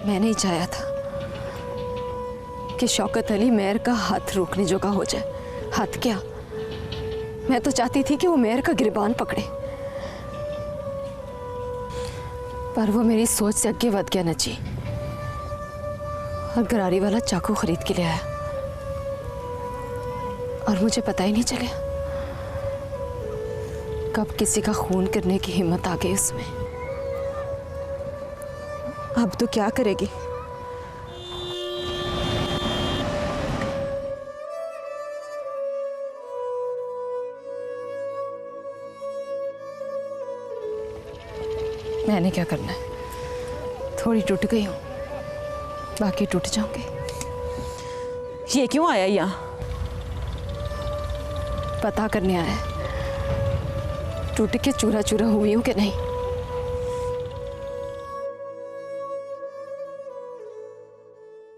मैंने ही चाहा था कि शौकत अली मेहर का हाथ रोकने जोगा हो जाए। हाथ क्या, मैं तो चाहती थी कि वो मेहर का गिरबान पकड़े, पर वो मेरी सोच से आगे बढ़ गया नची और गरारी वाला चाकू खरीद के ले आया और मुझे पता ही नहीं चला कब किसी का खून करने की हिम्मत आ गई उसमें। अब तो क्या करेगी? मैंने क्या करना है? थोड़ी टूट गई हूं, बाकी टूट जाऊंगी। ये क्यों आया यहाँ? पता करने आया टूट के चूरा चूरा हुई हूं कि नहीं।